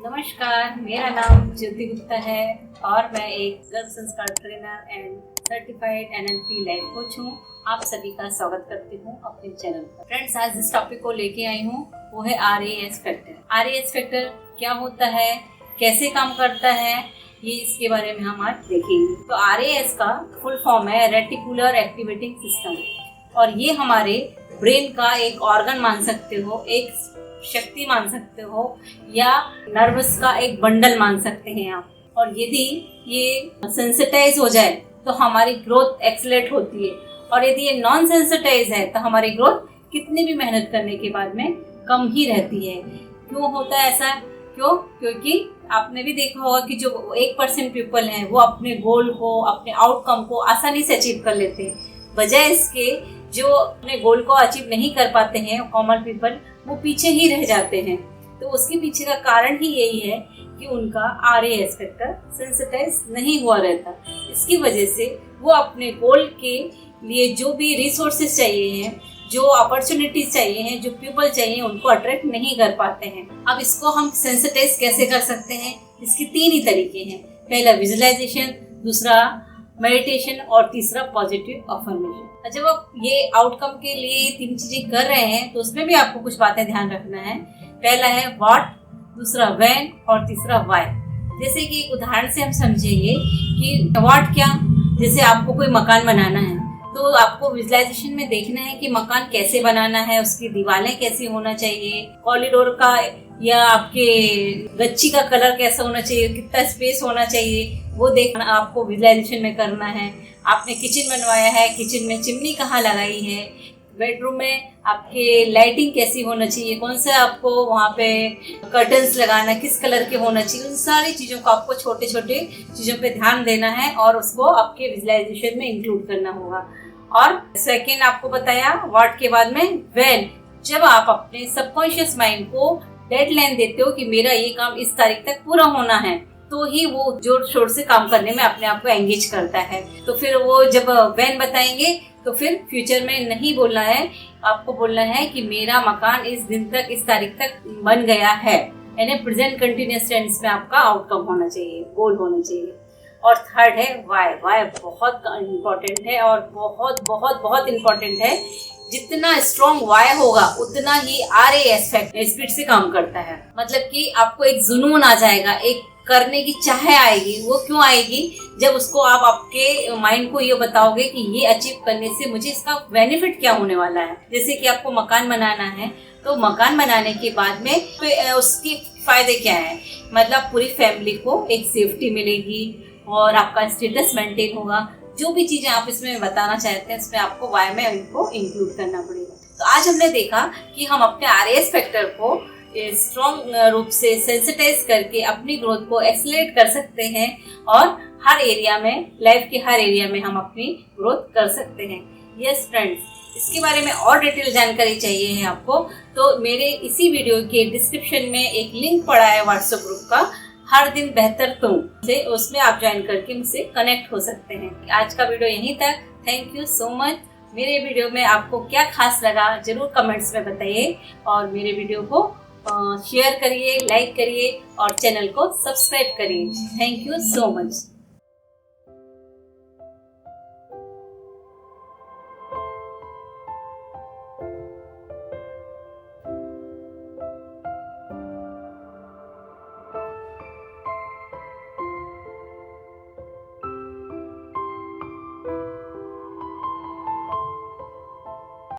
नमस्कार, मेरा नाम ज्योति गुप्ता है और मैं एक गर्भ संस्कार trainer and certified NLP life coach हूँ। आप सभी का स्वागत करती हूँ अपने चैनल पर। फ्रेंड्स, आज जिस टॉपिक को लेके आई हूँ वो है RAS फैक्टर। RAS फैक्टर क्या होता है, कैसे काम करता है, ये इसके बारे में हम आज देखेंगे। तो RAS का फुल फॉर्म है रेटिकुलर एक्टिवेटिंग सिस्टम और ये हमारे ब्रेन का एक ऑर्गन मान सकते हो, एक शक्ति मान सकते हो या नर्वस का एक बंडल मान सकते हैं आप। और यदि ये सेंसिटाइज हो जाए तो हमारी ग्रोथ एक्सेलरेट होती है और यदि ये नॉन सेंसिटाइज है तो हमारी ग्रोथ कितनी भी मेहनत करने के बाद में कम ही रहती है। क्यों होता है ऐसा? क्योंकि आपने भी देखा होगा कि जो 1% पीपल हैं वो अपने गोल को, अपने आउटकम को आसानी से अचीव कर लेते हैं, बजाय इसके जो अपने गोल को अचीव नहीं कर पाते हैं कॉमन पीपल, वो पीछे ही रह जाते हैं। तो उसके पीछे का कारण ही यही है कि उनका RAS फैक्टर सेंसिटाइज नहीं हुआ रहता। इसकी वजह से वो अपने गोल के लिए जो भी रिसोर्सेज चाहिए हैं, जो अपॉर्चुनिटीज चाहिए हैं, जो पीपल चाहिए, उनको अट्रैक्ट नहीं कर पाते हैं। अब इसको हम सेंसिटाइज कैसे कर सकते हैं? इसके 3 ही तरीके हैं। पहला विजुअलाइजेशन, दूसरा मेडिटेशन और तीसरा पॉजिटिव अफर्मेशन। जब आप ये आउटकम के लिए 3 चीजें कर रहे हैं तो उसमें भी आपको कुछ बातें ध्यान रखना है। पहला है व्हाट, दूसरा व्हेन और तीसरा व्हाई। जैसे कि एक उदाहरण से हम समझेंगे कि व्हाट क्या, जैसे आपको कोई मकान बनाना है तो आपको विजुअलाइजेशन में देखना है कि मकान कैसे बनाना है, उसकी दीवारें कैसी होना चाहिए, कॉरिडोर का या आपके गच्ची का कलर कैसा होना चाहिए, कितना स्पेस होना चाहिए, वो देखना आपको विजुअलाइजेशन में करना है। आपने किचन बनवाया है, किचन में चिमनी कहाँ लगाई है, बेडरूम में आपके लाइटिंग कैसी होना चाहिए, कौन सा आपको वहाँ पे कर्टन्स लगाना, किस कलर के होना चाहिए, उन सारी चीज़ों को आपको छोटे छोटे चीज़ों पे ध्यान देना है और उसको आपके विजुअलाइजेशन में इंक्लूड करना होगा। और सेकेंड आपको बताया व्हाट के बाद में व्हेन। जब आप अपने सबकॉन्शियस माइंड को डेडलाइन देते हो कि मेरा ये काम इस तारीख तक पूरा होना है, तो ही वो जोर शोर से काम करने में अपने आप को एंगेज करता है। तो फिर वो जब व्हेन बताएंगे तो फिर फ्यूचर में नहीं बोलना है, आपको बोलना है कि मेरा मकान इस दिन तक, इस तारीख तक बन गया है। यानी प्रेजेंट कंटिन्यूअस टेंस में आपका आउटकम होना चाहिए, गोल होना चाहिए। और थर्ड है वाई। वाई बहुत इम्पोर्टेंट है और बहुत बहुत बहुत इम्पोर्टेंट है। जितना स्ट्रॉन्ग वाई होगा उतना ही RAS फैक्टर स्पीड से काम करता है। मतलब कि आपको एक जुनून आ जाएगा, एक करने की चाह आएगी। वो क्यों आएगी? जब उसको आप आपके माइंड को ये बताओगे कि ये अचीव करने से मुझे इसका बेनिफिट क्या होने वाला है। जैसे कि आपको मकान बनाना है तो मकान बनाने के बाद में उसके फायदे क्या है? मतलब पूरी फैमिली को एक सेफ्टी मिलेगी और आपका स्टेटस मेंटेन होगा। जो भी चीजें आप इसमें बताना चाहते हैं उसमें आपको वाई में इनको इंक्लूड करना पड़ेगा। तो आज हमने देखा कि हम अपने RAS फैक्टर को स्ट्रॉन्ग रूप से सेंसिटाइज करके अपनी ग्रोथ को एक्सेलरेट कर सकते हैं और हर एरिया में, लाइफ के हर एरिया में हम अपनी ग्रोथ कर सकते हैं। यस फ्रेंड्स, इसके बारे में और डिटेल जानकारी चाहिए है आपको तो मेरे इसी वीडियो के डिस्क्रिप्शन में एक लिंक पड़ा है व्हाट्सएप ग्रुप का, हर दिन बेहतर तुम से, उसमें आप ज्वाइन करके मुझसे कनेक्ट हो सकते हैं। आज का वीडियो यहीं तक। Thank you so much. मेरे वीडियो में आपको क्या खास लगा जरूर कमेंट्स में बताइए और मेरे वीडियो को शेयर करिए, लाइक करिए और चैनल को सब्सक्राइब करिए। Thank you so much.